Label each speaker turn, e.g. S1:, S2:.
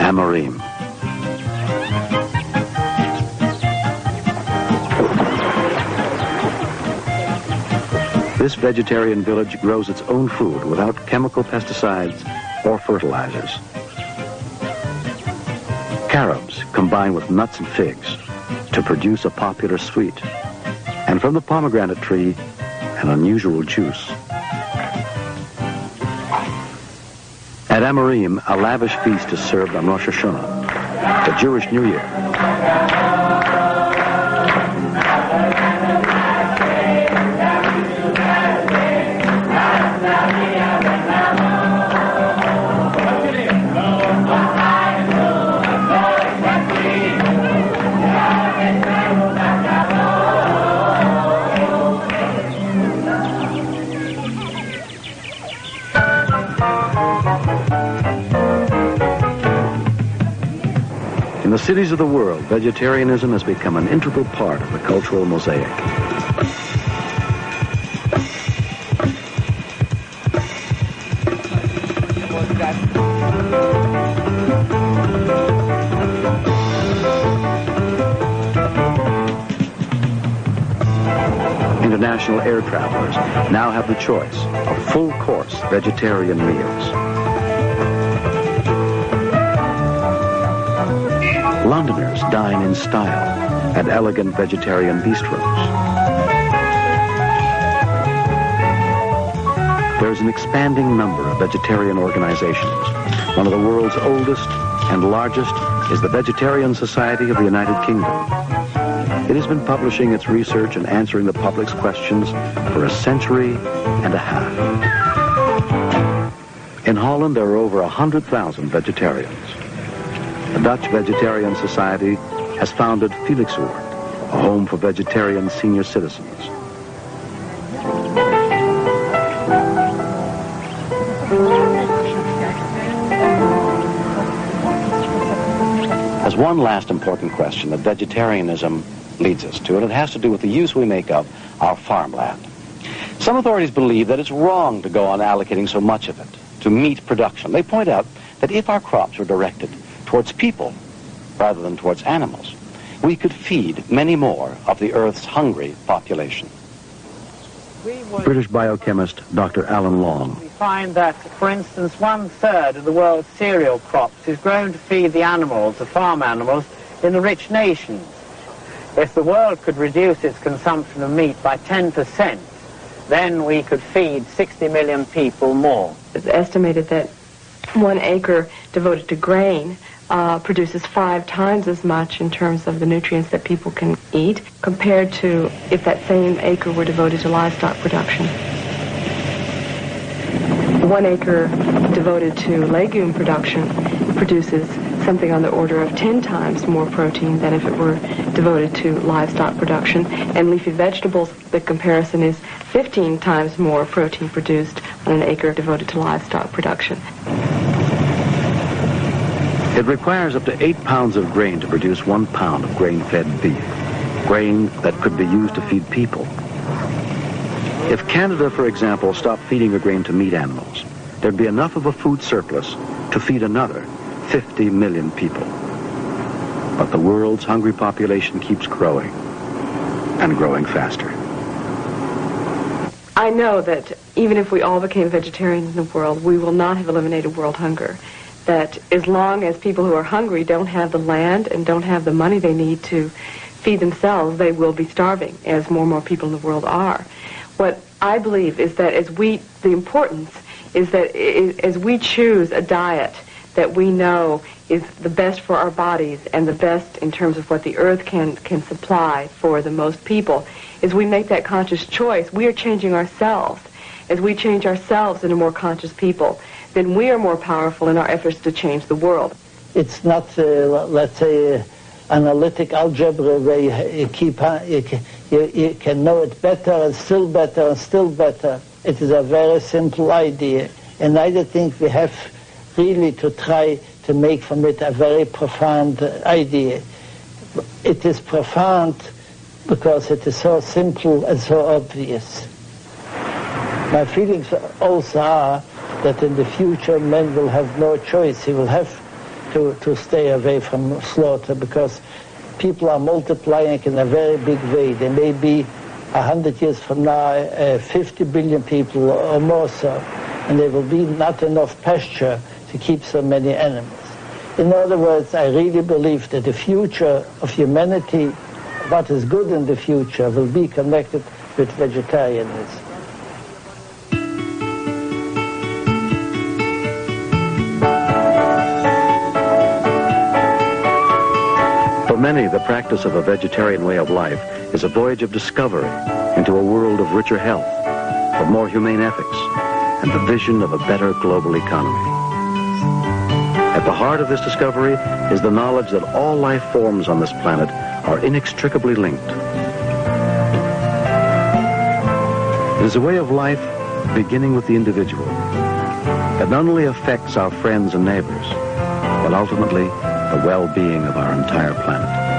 S1: Amorim. This vegetarian village grows its own food without chemical pesticides or fertilizers. Carobs combine with nuts and figs to produce a popular sweet, and from the pomegranate tree, an unusual juice. At Amorim, a lavish feast is served on Rosh Hashanah, the Jewish New Year. In the cities of the world, vegetarianism has become an integral part of the cultural mosaic. International air travelers now have the choice of full-course vegetarian meals. Londoners dine in style at elegant vegetarian bistros. There's an expanding number of vegetarian organizations. One of the world's oldest and largest is the Vegetarian Society of the United Kingdom. It has been publishing its research and answering the public's questions for a century and a half. In Holland, there are over 100,000 vegetarians. The Dutch Vegetarian Society has founded Felixoord, a home for vegetarian senior citizens. There's one last important question that vegetarianism leads us to, and it has to do with the use we make of our farmland. Some authorities believe that it's wrong to go on allocating so much of it to meat production. They point out that if our crops were directed towards people rather than towards animals, we could feed many more of the Earth's hungry population. British biochemist Dr. Alan Long.
S2: We find that, for instance, 1/3 of the world's cereal crops is grown to feed the animals, the farm animals, in the rich nations. If the world could reduce its consumption of meat by 10%, then we could feed 60 million people more.
S3: It's estimated that 1 acre devoted to grain produces 5 times as much in terms of the nutrients that people can eat compared to if that same acre were devoted to livestock production. 1 acre devoted to legume production produces something on the order of 10 times more protein than if it were devoted to livestock production. And leafy vegetables, the comparison is 15 times more protein produced on an acre devoted to livestock production.
S1: It requires up to 8 pounds of grain to produce 1 pound of grain-fed beef, grain that could be used to feed people. If Canada, for example, stopped feeding the grain to meat animals, there'd be enough of a food surplus to feed another 50 million people. But the world's hungry population keeps growing, and growing faster.
S3: I know that even if we all became vegetarians in the world, we will not have eliminated world hunger. That as long as people who are hungry don't have the land and don't have the money they need to feed themselves, they will be starving, as more and more people in the world are. What I believe is that the importance is that as we choose a diet that we know is the best for our bodies and the best in terms of what the earth can supply for the most people, as we make that conscious choice, we are changing ourselves. As we change ourselves into more conscious people, then we are more powerful in our efforts to change the world.
S4: It's not, let's say, analytic algebra where you can know it better and still better and still better. It is a very simple idea. And I think we have really to try to make from it a very profound idea. It is profound because it is so simple and so obvious. My feelings also are that in the future men will have no choice. He will have to stay away from slaughter, because people are multiplying in a very big way. There may be 100 years from now 50 billion people or more so, and there will be not enough pasture to keep so many animals. In other words, I really believe that the future of humanity, what is good in the future, will be connected with vegetarianism.
S1: For many, the practice of a vegetarian way of life is a voyage of discovery into a world of richer health, of more humane ethics, and the vision of a better global economy. At the heart of this discovery is the knowledge that all life forms on this planet are inextricably linked. It is a way of life beginning with the individual that not only affects our friends and neighbors, but ultimately the well-being of our entire planet.